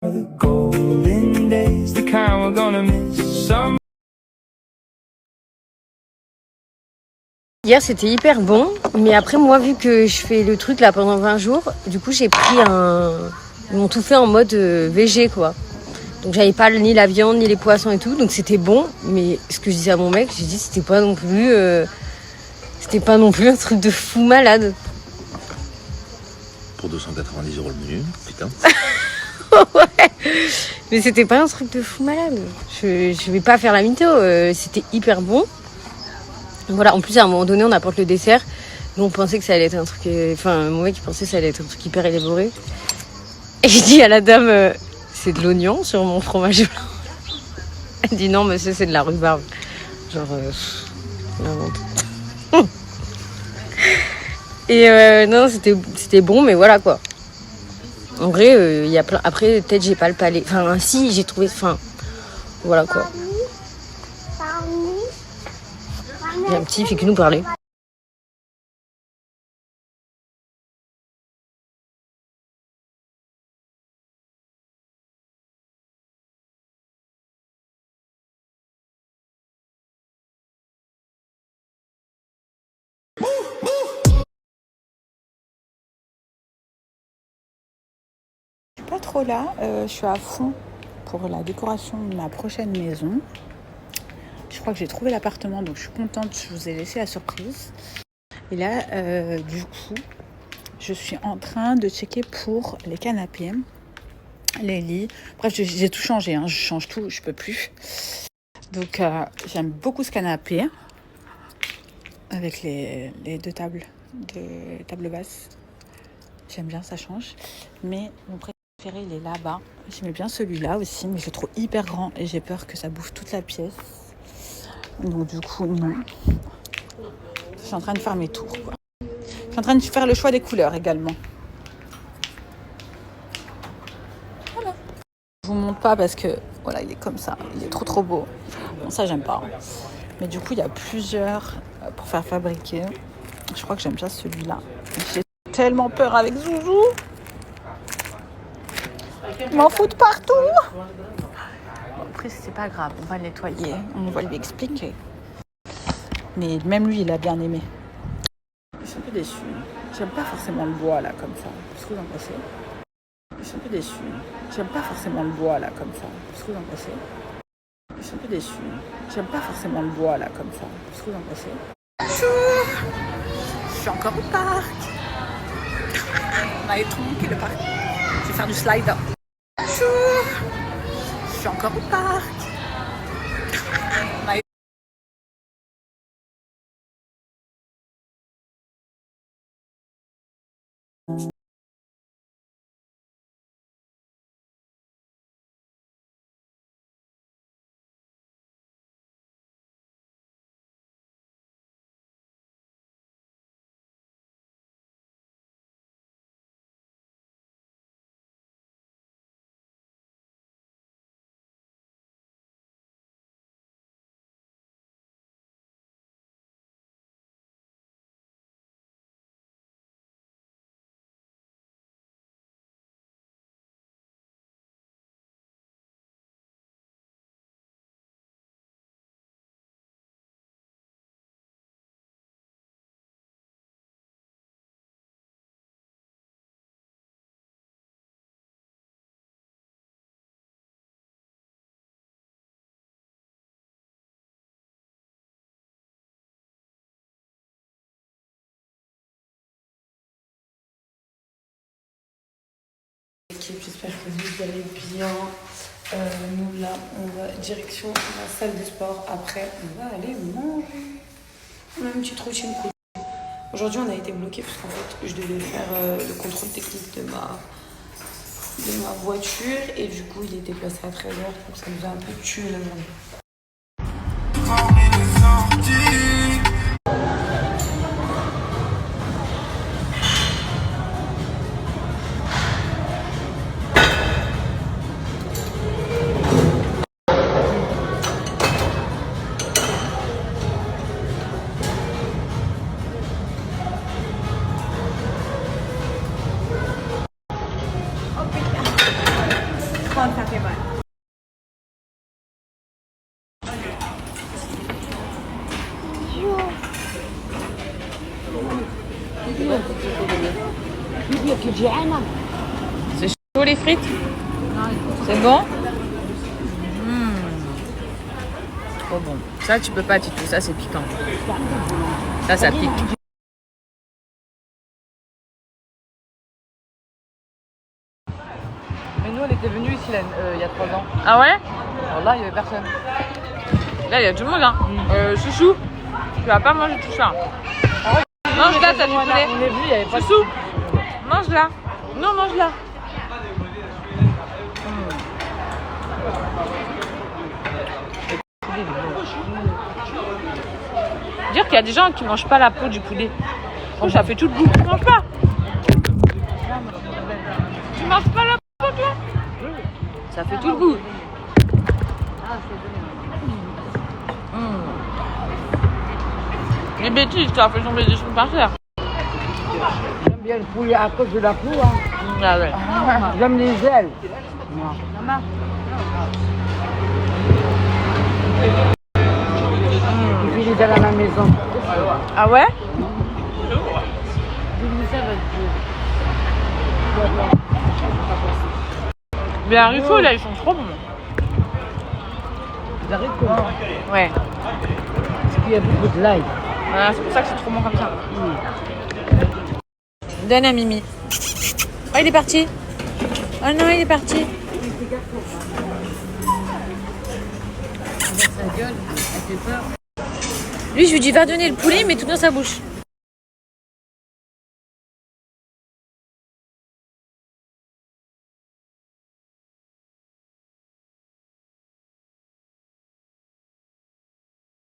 The golden days, the kind we're gonna miss some. Hier c'était hyper bon, mais après moi vu que je fais le truc là pendant 20 jours, du coup j'ai pris ils m'ont tout fait en mode végé quoi. Donc j'avais pas ni la viande ni les poissons et tout, donc c'était bon, mais ce que je disais à mon mec, j'ai dit c'était pas non plus un truc de fou malade. Pour 290 € le menu, putain. Ouais, mais c'était pas un truc de fou malade. Je vais pas faire la mytho, c'était hyper bon. Voilà, en plus à un moment donné on apporte le dessert. Nous on pensait que ça allait être un truc, mon mec il pensait que ça allait être un truc hyper élaboré. Et je dis à la dame, c'est de l'oignon sur mon fromage blanc. Elle dit non monsieur c'est de la rhubarbe. Genre, n'importe. Et non c'était bon mais voilà quoi. En vrai il y a plein. Après peut-être j'ai pas le palais. Enfin si j'ai trouvé. Enfin voilà quoi. Il y a un petit, il fait que nous parler. Je suis pas trop là, je suis à fond pour la décoration de ma prochaine maison. Je crois que j'ai trouvé l'appartement, donc je suis contente, je vous ai laissé la surprise. Et là, du coup, je suis en train de checker pour les canapés, les lits. Bref, j'ai tout changé, je change tout, je peux plus. Donc, j'aime beaucoup ce canapé avec les deux tables basses. J'aime bien, ça change. Mais mon préféré, il est là-bas. J'aimais bien celui-là aussi, mais je le trouve hyper grand et j'ai peur que ça bouffe toute la pièce. Donc du coup, non. Je suis en train de faire mes tours, quoi. Je suis en train de faire le choix des couleurs également. Voilà. Je vous montre pas parce que, voilà, il est comme ça. Il est trop beau. Bon, ça, j'aime pas. Mais du coup, il y a plusieurs pour faire fabriquer. Je crois que j'aime bien celui-là. J'ai tellement peur avec Zouzou. Il m'en fout de partout. Bon, après, c'est pas grave. On va le nettoyer. On va lui expliquer. Mais même lui, il a bien aimé. Je suis un peu déçue. J'aime pas forcément le bois, là, comme ça. Qu'est-ce que vous en pensez ? Je suis un peu déçue. J'aime pas forcément le bois, là, comme ça. Qu'est-ce que vous en pensez ? Je suis un peu déçue. J'aime pas forcément le bois, là, comme ça. Qu'est-ce que vous en pensez ? Bonjour ! Je suis encore au parc. On a étranqué le parc. Je vais faire du slide. Bonjour ! Je suis encore au parc. On a J'espère que vous allez bien. Nous là, on va direction la salle de sport. Après, on va aller manger. On a une petite routine cool. Aujourd'hui, on a été bloqué parce qu'en fait, je devais faire le contrôle technique de ma voiture et du coup, il était placé à 13h, donc ça nous a un peu tué la journée. 30, ça fait mal. C'est chaud les frites? C'est bon? Trop bon. Ça tu peux pas Titou, ça c'est piquant. Ça pique. Mais nous, on était venus ici il y a 3 ans. Ah ouais? Alors là, il n'y avait personne. Là il y a tout le monde hein. Chouchou, tu vas pas manger tout ça. Mange là, t'as du poulet. On est venu, il n'y avait pas de Chouchou, mange là. Non, mange là. Dire qu'il y a des gens qui mangent pas la peau du poulet. Oh, ça fait tout le goût. Tu manges pas? Tu manges pas la peau toi? Ça fait tout le goût. Les bêtises, ça fait tomber des choses par terre. J'aime bien le poulet à cause de la peau. Hein. Ah ouais. J'aime les ailes. Il est dans la maison. Ah ouais? Les haricots là, ils sont trop bons. Les haricots. Ouais. Parce qu'il y a beaucoup de l'ail. Voilà, c'est pour ça que c'est trop bon comme ça. Donne à Mimi. Oh, il est parti. Oh non, il est parti. Lui, je lui dis va donner le poulet, mais tout dans sa bouche.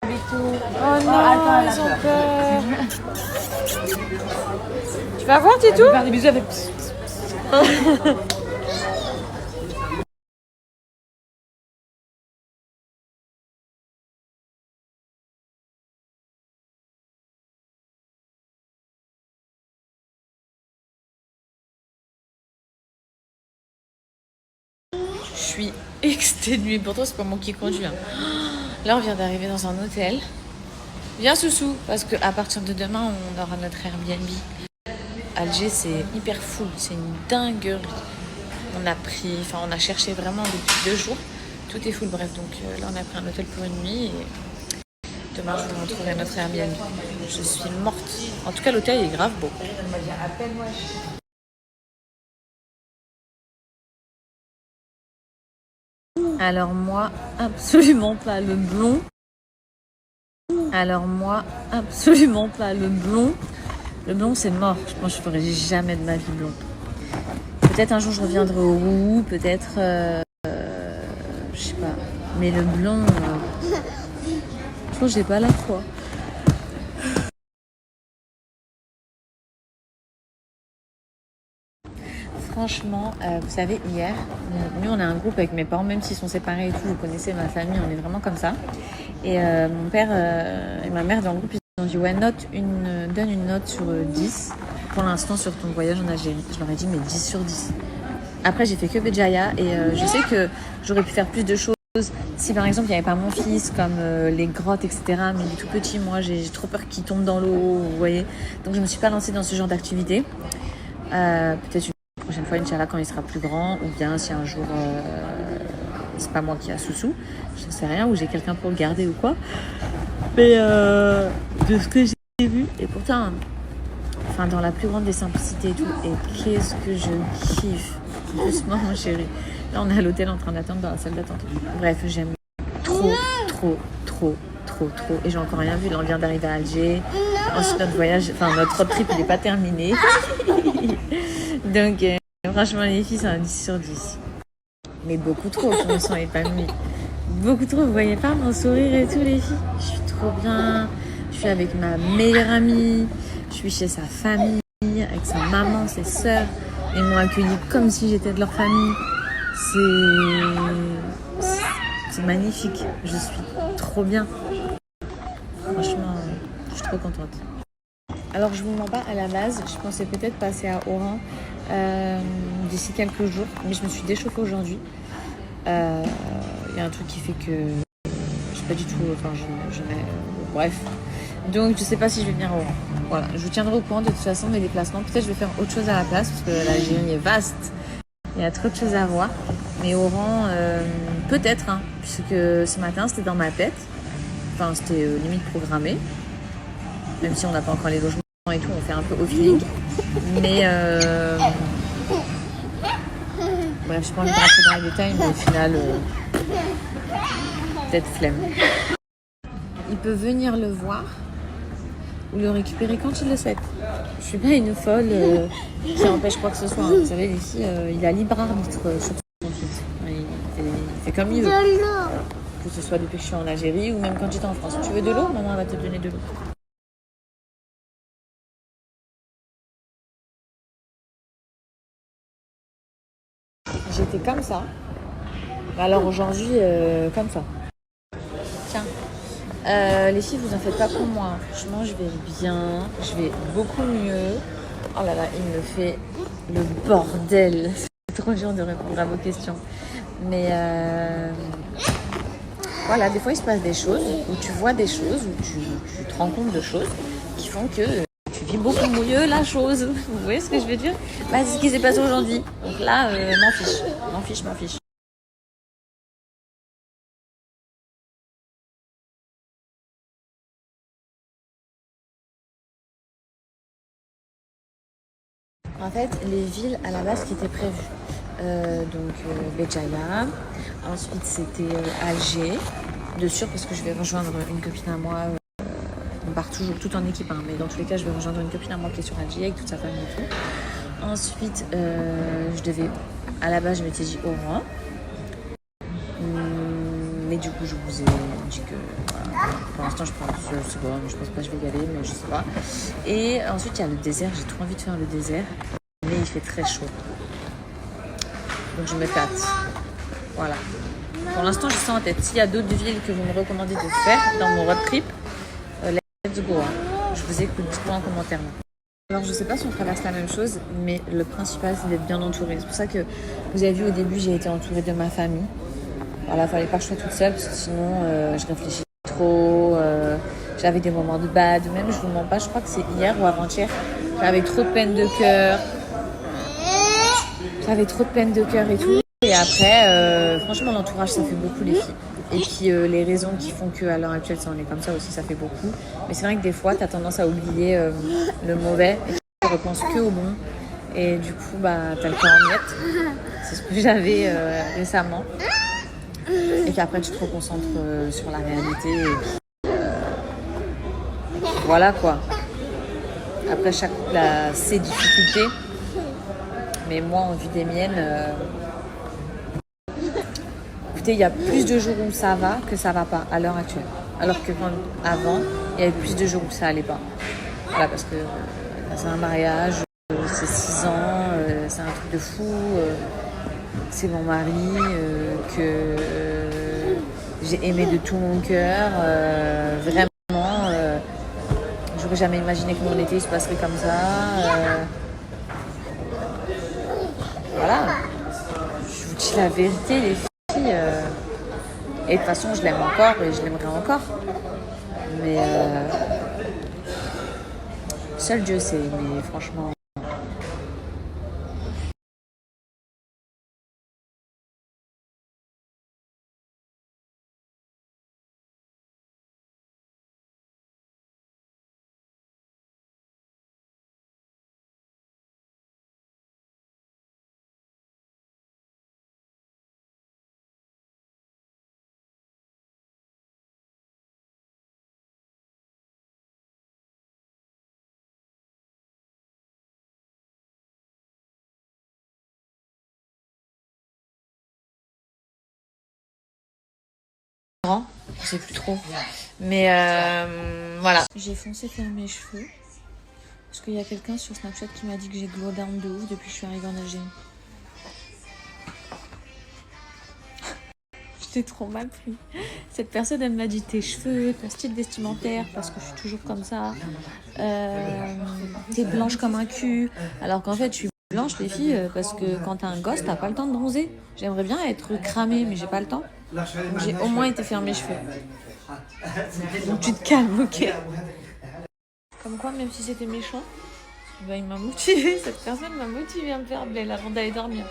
Oh non, ils ont peur. Tu vas voir, Titou? Faire des bisous avec. Je suis exténuée. Pourtant, c'est pas moi qui conduis. Hein. Là, on vient d'arriver dans un hôtel. Viens, Soussou, parce qu'à partir de demain, on aura notre Airbnb. Alger, c'est hyper full. C'est une dinguerie. On a cherché vraiment depuis 2 jours. Tout est full, bref. Donc là, on a pris un hôtel pour une nuit. Et demain, je vous montrerai notre Airbnb. Je suis morte. En tout cas, l'hôtel est grave beau. Alors moi, absolument pas le blond. Le blond, c'est mort. Je pense que je ferai jamais de ma vie blond. Peut-être un jour, je reviendrai au roux. Peut-être... je sais pas. Mais le blond... je pense que j'ai pas la foi. Franchement, vous savez, hier, nous on a un groupe avec mes parents, même s'ils sont séparés et tout, vous connaissez ma famille, on est vraiment comme ça. Et mon père et ma mère dans le groupe, ils ont dit ouais, donne une note sur 10 pour l'instant sur ton voyage en Algérie. Je leur ai dit mais 10 sur 10. Après j'ai fait que Béjaïa et je sais que j'aurais pu faire plus de choses. Si par exemple il n'y avait pas mon fils, comme les grottes, etc. Mais il est tout petit, moi j'ai trop peur qu'il tombe dans l'eau, vous voyez. Donc je me suis pas lancée dans ce genre d'activité. Peut-être une prochaine fois, Inch'Allah, quand il sera plus grand, ou bien si un jour c'est pas moi qui a Soussou, je ne sais rien, ou j'ai quelqu'un pour le garder ou quoi. Mais de ce que j'ai vu, et pourtant, enfin dans la plus grande des simplicités et tout, et qu'est-ce que je kiffe. Doucement, mon chéri. Là, on est à l'hôtel en train d'attendre dans la salle d'attente. Bref, j'aime trop. Et j'ai encore rien vu. Là, on vient d'arriver à Alger. Ensuite, notre road trip, il n'est pas terminé. Donc, franchement, les filles, c'est un 10 sur 10. Mais beaucoup trop, je me sens épanouie. Beaucoup trop, vous voyez pas mon sourire et tout, les filles? Je suis trop bien. Je suis avec ma meilleure amie. Je suis chez sa famille, avec sa maman, ses sœurs. Ils m'ont accueillie comme si j'étais de leur famille. C'est magnifique. Je suis trop bien. Franchement, je suis trop contente. Alors, je vous mens pas, à la base, je pensais peut-être passer à Oran d'ici quelques jours. Mais je me suis déchauffée aujourd'hui. Il y a un truc qui fait que je sais pas du tout. Enfin, bref. Donc, je sais pas si je vais venir au Oran. Voilà, je vous tiendrai au courant de toute façon des déplacements. Peut-être je vais faire autre chose à la place parce que l'Algérie est vaste. Il y a trop de choses à voir. Mais Oran, peut-être, hein, puisque ce matin c'était dans ma tête. Enfin, c'était limite programmé. Même si on n'a pas encore les logements et tout, on fait un peu au feeling. Mais bref, je pense que je vais rentrer dans les détails, mais au final, peut-être flemme. Il peut venir le voir ou le récupérer quand il le souhaite. Je suis pas une folle qui empêche quoi que ce soit. Hein. Vous savez, les filles, il a libre arbitre sur son fils. Il fait comme il veut. Que ce soit depuis que je suis en Algérie ou même quand j'étais en France. Tu veux de l'eau? Maman va te donner de l'eau. J'étais comme ça. Alors aujourd'hui, comme ça. Tiens. Les filles, vous en faites pas pour moi. Franchement, je vais bien. Je vais beaucoup mieux. Oh là là, il me fait le bordel. C'est trop dur de répondre à vos questions. Mais voilà, des fois, il se passe des choses où tu vois des choses, où tu te rends compte de choses qui font que tu vis beaucoup mieux la chose. Vous voyez ce que je veux dire? C'est ce qui s'est passé aujourd'hui. Donc là, m'en fiche. En fait, les villes à la base qui étaient prévues. Béjaïa, ensuite c'était Alger, de sûr parce que je vais rejoindre une copine à moi. On part toujours tout en équipe, hein, mais dans tous les cas, je vais rejoindre une copine à moi qui est sur Alger avec toute sa famille et tout. Ensuite, à la base, je m'étais dit Oran. Mais du coup, je vous ai dit que voilà, pour l'instant, je sais pas, mais je pense pas que je vais y aller, mais je sais pas. Et ensuite, il y a le désert. J'ai trop envie de faire le désert, mais il fait très chaud. Donc, je me tâte. Voilà. Pour l'instant, je sens en tête. S'il y a d'autres villes que vous me recommandez de faire dans mon road trip, let's go. Hein. Je vous écoute. Dites-moi en commentaire. Alors, je sais pas si on traverse la même chose, mais le principal, c'est d'être bien entouré. C'est pour ça que vous avez vu au début, j'ai été entourée de ma famille. Voilà, fallait pas que je sois toute seule parce que sinon je réfléchis trop, j'avais des moments de bad, même je vous mens pas, je crois que c'est hier ou avant-hier, j'avais trop de peine de cœur, et tout. Et après, franchement l'entourage ça fait beaucoup les filles. Et puis les raisons qui font qu'à l'heure actuelle ça en est comme ça aussi, ça fait beaucoup. Mais c'est vrai que des fois t'as tendance à oublier le mauvais et tu repenses que au bon. Et du coup t'as le cœur en miettes. C'est ce que j'avais récemment. Et puis après tu te reconcentres sur la réalité et voilà quoi. Après chaque couple a ses difficultés, mais moi en vue des miennes, écoutez, il y a plus de jours où ça va que ça va pas à l'heure actuelle, alors que avant il y avait plus de jours où ça allait pas. Voilà, parce que c'est un mariage, c'est 6 ans, c'est un truc de fou. C'est mon mari que j'ai aimé de tout mon cœur. Vraiment, j'aurais jamais imaginé que mon été se passerait comme ça. Voilà. Je vous dis la vérité, les filles. Et de toute façon, je l'aime encore et je l'aimerai encore. Mais seul Dieu sait. Mais franchement. Je sais plus trop. Mais voilà. J'ai foncé faire mes cheveux. Parce qu'il y a quelqu'un sur Snapchat qui m'a dit que j'ai glow down de ouf depuis que je suis arrivée en Algérie. J'étais trop mal pris. Cette personne, elle m'a dit tes cheveux, ton style vestimentaire, parce que je suis toujours comme ça. T'es blanche comme un cul. Alors qu'en fait, je suis blanche blanches les filles parce que quand t'as un gosse, t'as pas le temps de bronzer. J'aimerais bien être cramée, mais j'ai pas le temps. Donc j'ai au moins été faire mes cheveux. Donc tu te calmes, ok. Comme quoi, même si c'était méchant, bah, il m'a motivé. Cette personne m'a motivé à me faire blé avant d'aller dormir.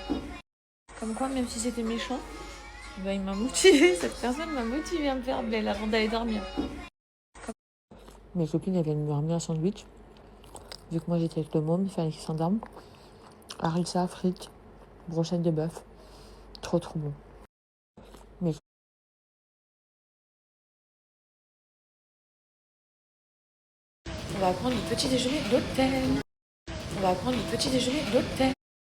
Comme quoi, même si c'était méchant, bah, il m'a motivé. Cette personne m'a motivé à me faire blé avant d'aller dormir. Mes copines, elles viennent me ramener un sandwich. Vu que moi j'étais avec le môme, il fallait qu'il s'endorme. Harissa, frites, brochette de bœuf. Trop bon. Mais... On va prendre le petit déjeuner de l'hôtel.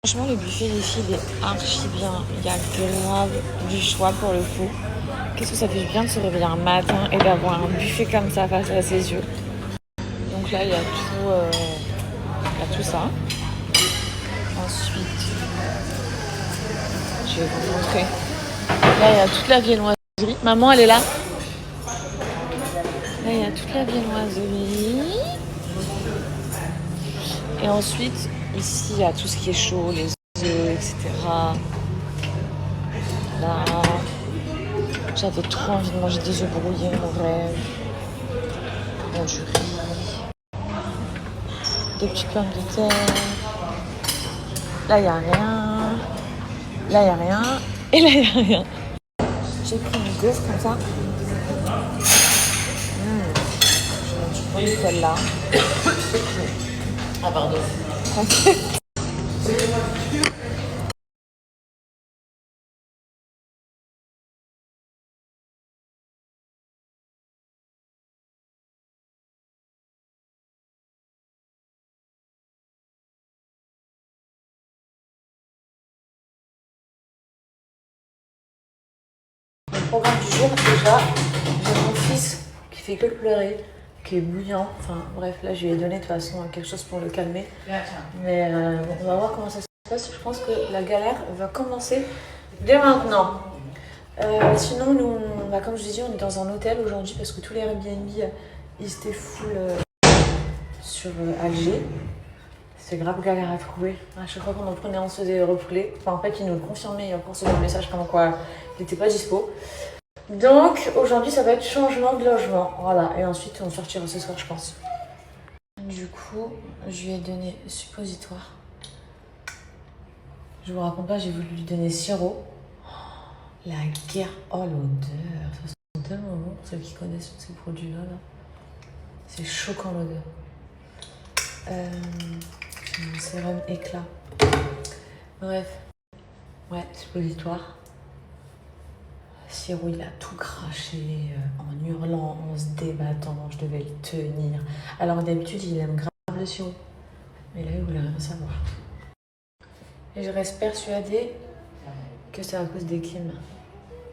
Franchement, le buffet des filles est archi bien. Il y a grave du choix pour le coup. Qu'est-ce que ça fait bien de se réveiller un matin et d'avoir un buffet comme ça face à ses yeux. Donc là, il y a tout ça. Ensuite, je vais vous montrer. Là, il y a toute la viennoiserie. Maman, elle est là. Là, il y a toute la viennoiserie. Et ensuite, ici, il y a tout ce qui est chaud, les œufs, etc. Là, j'avais trop envie de manger des œufs brouillés, mon rêve. Bon, du riz. Des petites pommes de terre. Là, il n'y a rien. Là, il n'y a rien. Et là, il n'y a rien. J'ai pris une gaufre comme ça. Je vais prendre celle-là. Ah, pardon. Le programme du jour, déjà, j'ai mon fils qui fait que pleurer, qui est bouillant. Enfin, bref, là, je lui ai donné de toute façon quelque chose pour le calmer. Mais on va voir comment ça se passe. Je pense que la galère va commencer dès maintenant. Sinon, nous, comme je vous ai dit, on est dans un hôtel aujourd'hui parce que tous les Airbnb, ils étaient full sur Alger. C'est grave galère à trouver. À chaque fois qu'on en prenait, on se faisait refouler. Enfin, en fait, ils nous le confirmaient. Il y a encore ce message comme quoi il n'était pas dispo. Donc, aujourd'hui, ça va être changement de logement. Voilà. Et ensuite, on sortira ce soir, je pense. Du coup, je lui ai donné suppositoire. Je vous raconte pas, j'ai voulu lui donner sirop. La guerre. Oh, l'odeur. Ça sent tellement bon pour ceux qui connaissent ces produits-là. Là. C'est choquant l'odeur. Mon sérum éclat. Bref. Ouais, suppositoire. Sirop, il a tout craché en hurlant, en se débattant. Je devais le tenir. Alors d'habitude, il aime grave le sirop. Mais là, il voulait rien savoir. Et je reste persuadée que c'est à cause des clims.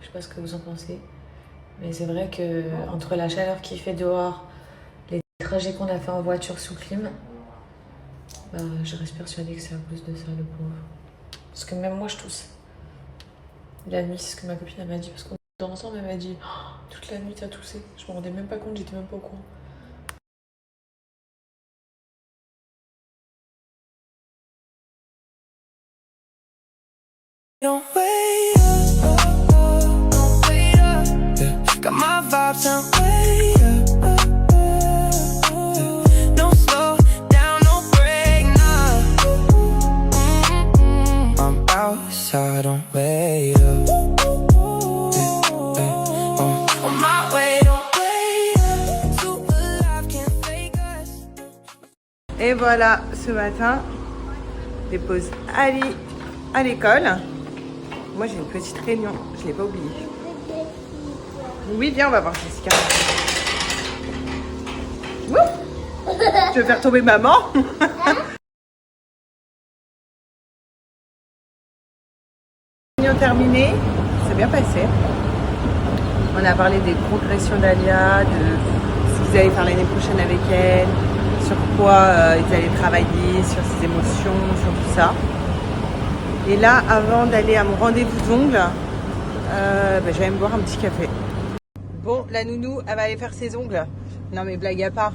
Je sais pas ce que vous en pensez. Mais c'est vrai que entre la chaleur qu'il fait dehors, les trajets qu'on a fait en voiture sous clim, bah, je reste persuadée que c'est à cause de ça, le pauvre. Parce que même moi, je tousse. La nuit, c'est ce que ma copine m'a dit. Parce qu'on dort ensemble, elle m'a dit oh, toute la nuit, t'as toussé. Je me rendais même pas compte, j'étais même pas au courant. Don't wait up, don't wait up. Yeah. Got my vibes on way up. No slow down, no break, nah. I'm outside, don't wait up. On my way, don't wait up. Too alive, can't fake us. Et voilà, ce matin, dépose Ali à l'école. Moi, j'ai une petite réunion, je ne l'ai pas oublié. Oui, viens, on va voir Jessica. Tu veux faire tomber maman? Réunion terminée, c'est bien passé. On a parlé des progressions d'Alia, de ce qu'ils allaient faire l'année prochaine avec elle, sur quoi ils allaient travailler, sur ses émotions, sur tout ça. Et là, avant d'aller à mon rendez-vous d'ongles, j'allais me boire un petit café. Bon, la nounou, elle va aller faire ses ongles. Non mais blague à part,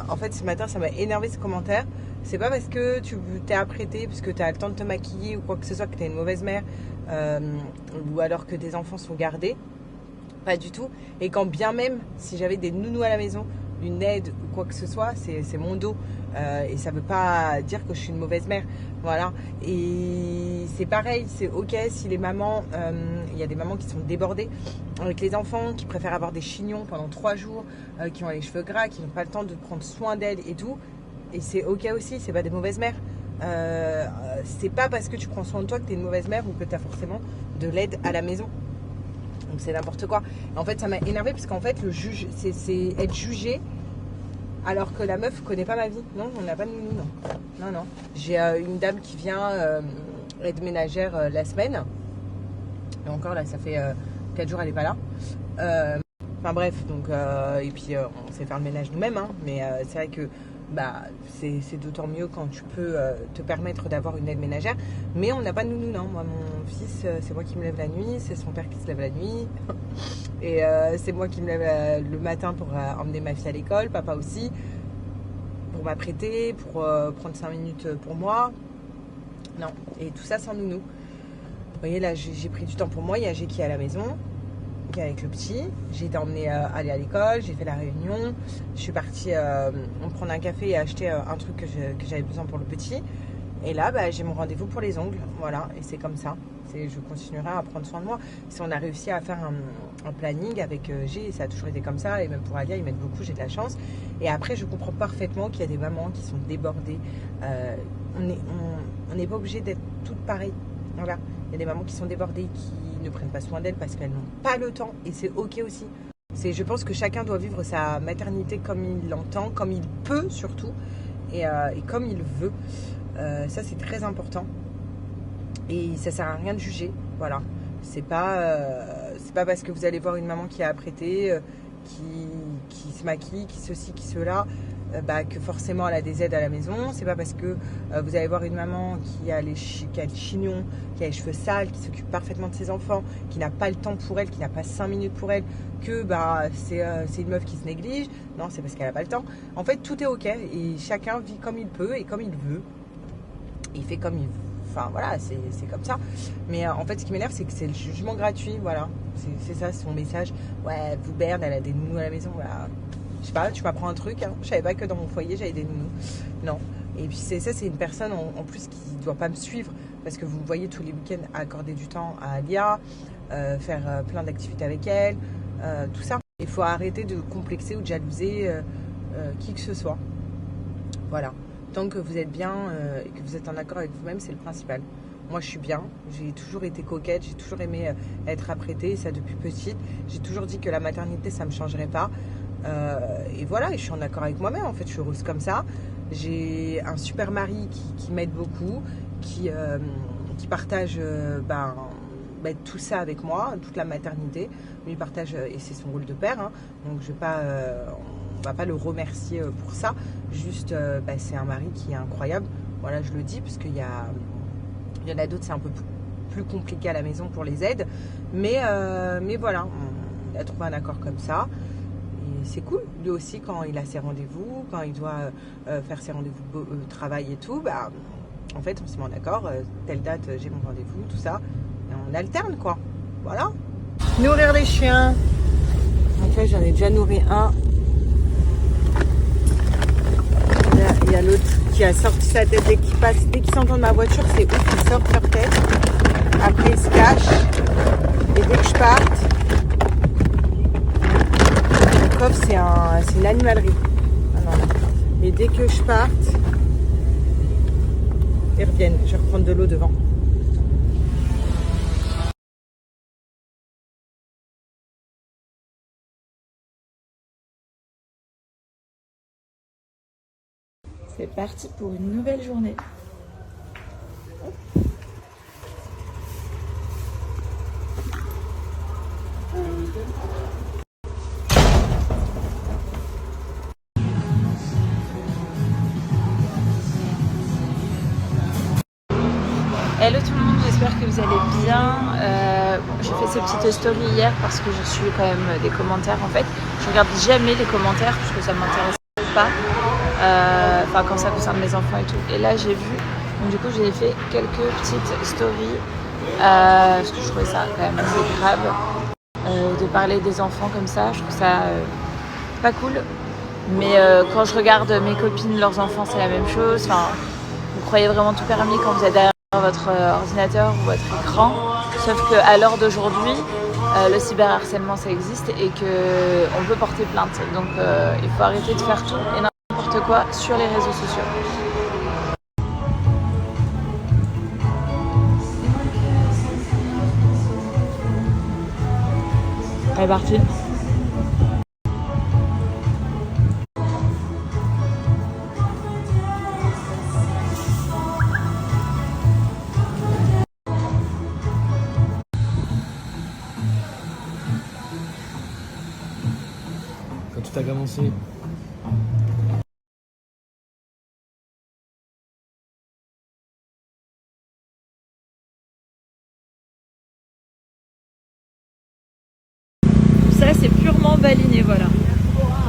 en fait ce matin ça m'a énervé ce commentaire. C'est pas parce que tu t'es apprêté, parce que tu as le temps de te maquiller ou quoi que ce soit, que tu es une mauvaise mère, ou alors que tes enfants sont gardés. Pas du tout. Et quand bien même, si j'avais des nounous à la maison, une aide ou quoi que ce soit, c'est mon dos. Et ça veut pas dire que je suis une mauvaise mère. Voilà. Et c'est pareil, c'est ok si les mamans, il y a des mamans qui sont débordées avec les enfants, qui préfèrent avoir des chignons pendant 3 jours, qui ont les cheveux gras, qui n'ont pas le temps de prendre soin d'elles et tout. Et c'est ok aussi, c'est pas des mauvaises mères. C'est pas parce que tu prends soin de toi que t'es une mauvaise mère ou que t'as forcément de l'aide à la maison. Donc c'est n'importe quoi. En fait, ça m'a énervé parce qu'en fait, le juge, c'est être jugé alors que la meuf connaît pas ma vie. Non, on n'a pas de nounou, non. Non, non. J'ai une dame qui vient aide ménagère la semaine. Et encore là, ça fait 4 jours, elle est pas là. Enfin bref, donc et puis on sait faire le ménage nous-mêmes, hein, mais c'est vrai que c'est d'autant mieux quand tu peux te permettre d'avoir une aide ménagère. Mais on n'a pas de nounou, non. Moi, mon fils, c'est moi qui me lève la nuit, c'est son père qui se lève la nuit. Et c'est moi qui me lève le matin pour emmener ma fille à l'école, papa aussi, pour m'apprêter, pour prendre 5 minutes pour moi. Non, et tout ça sans nounou. Vous voyez, là, j'ai pris du temps pour moi. Il y a G qui est à la maison, qui est avec le petit. J'ai été emmenée aller à l'école, j'ai fait la réunion. Je suis partie prendre un café et acheter un truc que j'avais besoin pour le petit. Et là, j'ai mon rendez-vous pour les ongles. Voilà, et c'est comme ça. Je continuerai à prendre soin de moi. Si on a réussi à faire un planning avec G, et ça a toujours été comme ça, et même pour Alia, ils m'aident beaucoup, j'ai de la chance. Et après, je comprends parfaitement qu'il y a des mamans qui sont débordées. On n'est pas obligé d'être toutes pareilles. Voilà. Il y a des mamans qui sont débordées, qui ne prennent pas soin d'elles parce qu'elles n'ont pas le temps. Et c'est ok aussi. Je pense que chacun doit vivre sa maternité comme il l'entend, comme il peut surtout, et comme il veut. Ça, c'est très important. Et ça sert à rien de juger. Voilà. C'est pas parce que vous allez voir une maman qui est apprêtée, qui se maquille, qui ceci, qui cela, que forcément elle a des aides à la maison. C'est pas parce que vous allez voir une maman qui a les chignons, qui a les cheveux sales, qui s'occupe parfaitement de ses enfants, qui n'a pas le temps pour elle, qui n'a pas 5 minutes pour elle, que c'est une meuf qui se néglige. Non, c'est parce qu'elle n'a pas le temps. En fait, tout est ok et chacun vit comme il peut et comme il veut. Il fait comme il veut. Enfin voilà, c'est comme ça. Mais en fait, ce qui m'énerve, c'est que c'est le jugement gratuit. Voilà, c'est ça son message. Ouais, vous Berne, elle a des nounous à la maison. Voilà. Je sais pas, tu m'apprends un truc. Hein. Je savais pas que dans mon foyer, j'avais des nounous. Non. Et puis c'est une personne en plus qui doit pas me suivre. Parce que vous me voyez tous les week-ends accorder du temps à Alia, faire plein d'activités avec elle, tout ça. Il faut arrêter de complexer ou de jalouser qui que ce soit. Voilà. Tant que vous êtes bien et que vous êtes en accord avec vous-même, c'est le principal. Moi, je suis bien. J'ai toujours été coquette. J'ai toujours aimé être apprêtée, ça depuis petite. J'ai toujours dit que la maternité, ça ne me changerait pas. Et voilà, et je suis en accord avec moi-même. En fait, je suis heureuse comme ça. J'ai un super mari qui m'aide beaucoup, qui partage tout ça avec moi, toute la maternité. Lui, il partage, et c'est son rôle de père. Hein, donc, je vais pas... on va pas le remercier pour ça, juste c'est un mari qui est incroyable, voilà, je le dis parce qu'il y en a d'autres, c'est un peu plus compliqué à la maison pour les aides, mais voilà, on a trouvé un accord comme ça et c'est cool. Lui aussi, quand il a ses rendez-vous, quand il doit faire ses rendez-vous travail et tout, en fait on se met en accord, telle date j'ai mon rendez-vous, tout ça, et on alterne quoi, voilà. Nourrir les chiens, en fait j'en ai déjà nourri un. Il y a l'autre qui a sorti sa tête dès qu'il passe, dès qu'il s'entend de ma voiture, c'est ouf, ils sortent leur tête. Après, ils se cachent. Et dès que je parte, le coffre, c'est une animalerie. Et dès que je parte, ils reviennent. Je vais reprendre de l'eau devant. C'est parti pour une nouvelle journée. Hello tout le monde, j'espère que vous allez bien. J'ai fait ces petites stories hier parce que je suis quand même des commentaires en fait. Je regarde jamais les commentaires parce que ça m'intéresse pas. Enfin, quand ça concerne mes enfants et tout. Et là, j'ai vu. Donc, du coup, j'ai fait quelques petites stories. Parce que je trouvais ça quand même assez grave. De parler des enfants comme ça, je trouve ça pas cool. Mais quand je regarde mes copines, leurs enfants, c'est la même chose. Enfin, vous croyez vraiment tout permis quand vous êtes derrière votre ordinateur ou votre écran. Sauf qu'à l'heure d'aujourd'hui, le cyberharcèlement, ça existe et qu'on peut porter plainte. Donc il faut arrêter de faire tout et n'importe quoi sur les réseaux sociaux. Elle est partie. Quand tout a commencé. Ça, c'est purement baliné, voilà.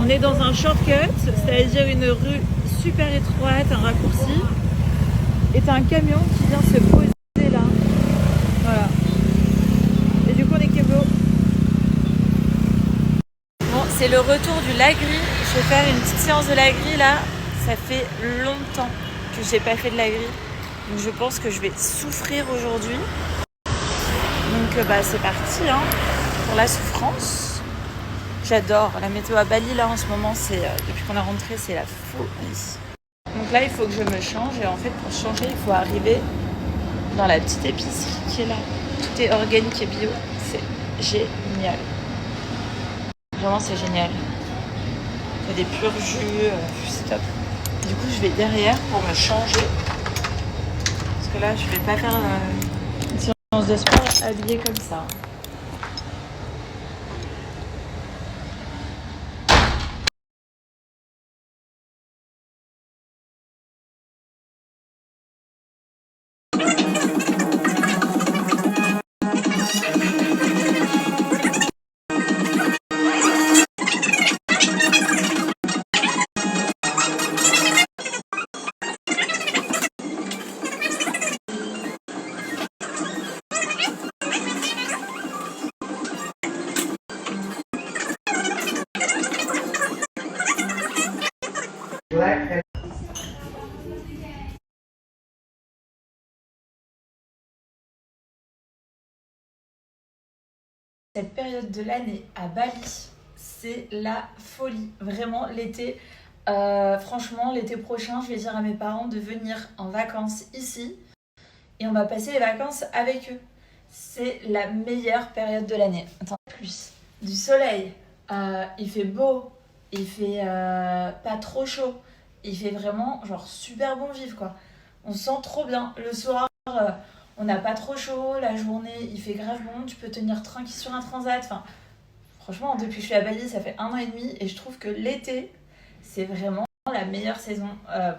On est dans un shortcut, c'est-à-dire une rue super étroite, un raccourci. Et t'as un camion qui vient se poser là. Voilà. Et du coup, on est Kebo. Bon, c'est le retour du Lagris. Je vais faire une petite séance de Lagris là. Ça fait longtemps que j'ai pas fait de Lagris. Donc je pense que je vais souffrir aujourd'hui. Donc c'est parti hein, pour la souffrance. J'adore la météo à Bali là en ce moment, c'est depuis qu'on est rentré, c'est la folie. Donc là il faut que je me change et en fait pour changer il faut arriver dans la petite épicerie qui est là. Tout est organique et bio, c'est génial. Vraiment c'est génial. Il y a des purs jus, c'est top. Du coup je vais derrière pour me changer. Parce que là je vais pas faire une séance de sport habillée comme ça. Cette période de l'année à Bali, c'est la folie. Vraiment, l'été, franchement, l'été prochain, je vais dire à mes parents de venir en vacances ici et on va passer les vacances avec eux. C'est la meilleure période de l'année. Attends, plus du soleil, il fait beau, il fait pas trop chaud, il fait vraiment genre super bon vivre quoi. On se sent trop bien. Le soir, on n'a pas trop chaud, la journée il fait grave bon, tu peux tenir tranquille sur un transat. Enfin, franchement, depuis que je suis à Bali, ça fait 1 an et demi et je trouve que l'été, c'est vraiment la meilleure saison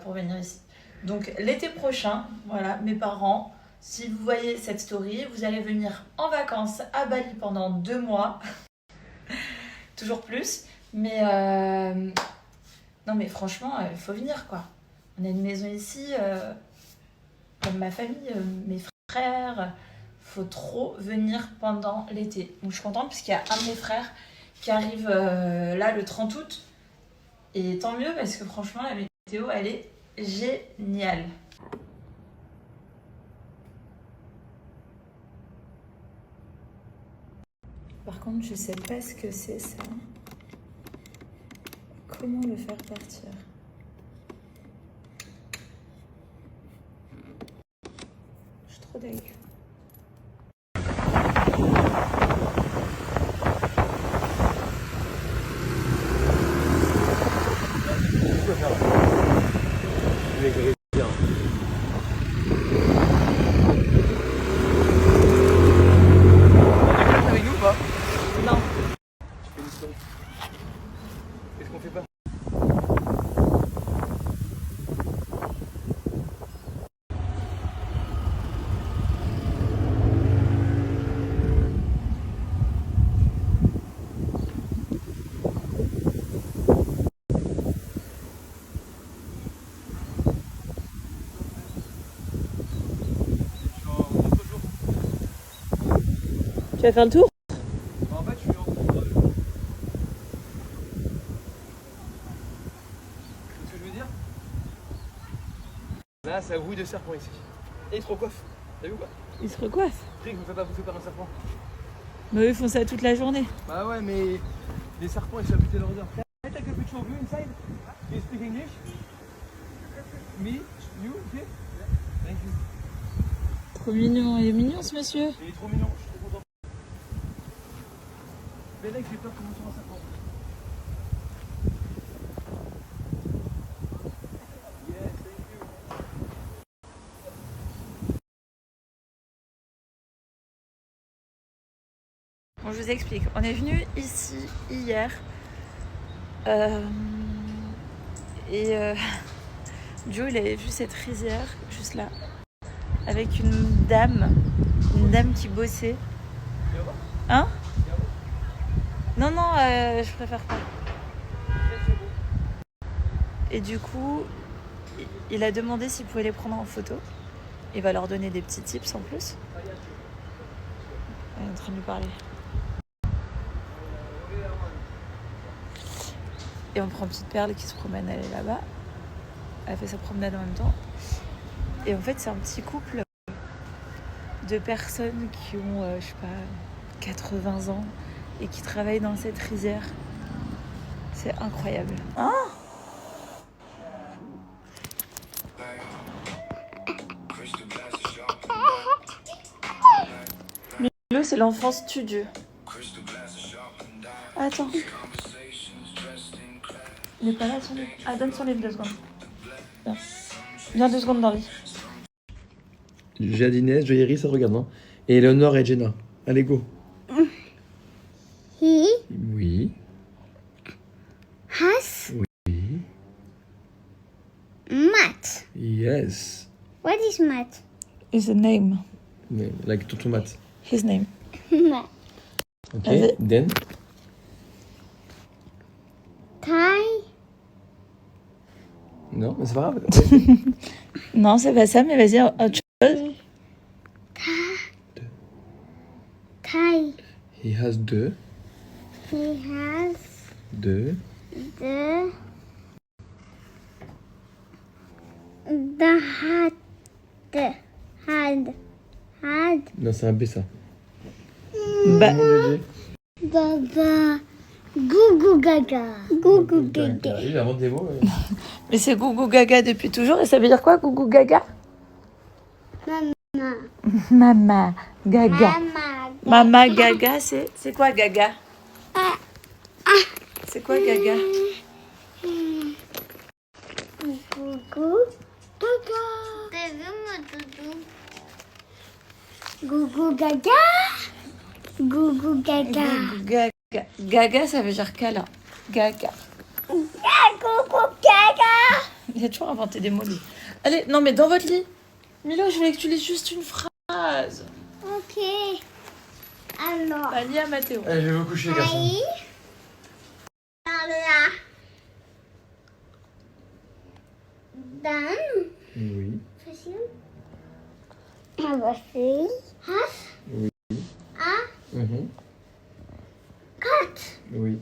pour venir ici. Donc l'été prochain, voilà, mes parents, si vous voyez cette story, vous allez venir en vacances à Bali pendant 2 mois. Toujours plus. Mais non mais franchement, il faut venir quoi. On a une maison ici, comme ma famille, mes frères, faut trop venir pendant l'été. Donc je suis contente parce qu'il y a un de mes frères qui arrive là le 30 août. Et tant mieux parce que franchement la météo elle est géniale. Par contre je sais pas ce que c'est ça. Comment le faire partir? Je suis trop deg. Avec nous ou pas? Non. Je fais une story. Qu'est-ce qu'on fait pas? Tu vas faire le tour? En fait, je suis en train de... Tu vois ce que je veux dire? Là, ça grouille de serpents ici. Et ils se recoiffent. T'as vu ou pas? Ils se recoiffent. Rick, vous faites pas bouffer par un serpent. Mais eux, ils font ça toute la journée. Bah ouais, mais les serpents, ils sont habitués à leur dire. Can I take a picture of you inside? Do you speak English? Me? You? Okay? Thank you. Trop mignon, il est mignon ce monsieur. Il est trop mignon, je suis trop content. Mais là, j'ai peur qu'on soit un serpent. Yes, thank you. Bon, je vous explique. On est venu ici hier. Joe, il avait vu cette rizière juste là. Avec une dame qui bossait. Hein? Non, non, je préfère pas. Et du coup, il a demandé s'il pouvait les prendre en photo. Il va leur donner des petits tips en plus. Elle est en train de lui parler. Et on prend Petite Perle qui se promène, elle est là-bas. Elle fait sa promenade en même temps. Et en fait, c'est un petit couple de personnes qui ont, je sais pas, 80 ans et qui travaillent dans cette rizière. C'est incroyable. Hein? Milo, c'est l'enfant studieux. Attends. Il est pas là, son livre. Ah, donne son livre 2 secondes. Viens. Viens 2 secondes dans le lit. Jadinès, Joyerie, ça regarde, non? Et Eleonore et Jenna. Allez, go. He Oui. has Oui. mat. Yes. What is mat? Is a name. Like Totomat. His name. Mat. Ok, then. Tie. Non, mais c'est pas grave. Non, c'est pas ça, mais vas-y, autre chose. Tie. He has deux. He has Deux. the had Non, c'est un B, ça. Bah, Baba. Goo gaga. Goo gaga. Il invente des mots. mais c'est Gougou Gaga depuis toujours, et ça veut dire quoi, Gougou Gaga? Mama. Mama Gaga. Mama. Mama Gaga, c'est quoi Gaga? C'est quoi Gaga? Goo gaga. Goo gaga. Goo gaga. Gaga. Gaga, ça veut dire câlin. Gaga. Goo gaga. Il a toujours inventé des mots, lui. Allez, non, mais dans votre lit. Milo, je voulais que tu lises juste une phrase. Ok. Alors. Bah, lis à Mathéo. Allez, je vais vous coucher, les garçons. Aïe. Là. Dan. Oui. Facile. Facile. Has. Oui. A. Mhm. Cat. Oui.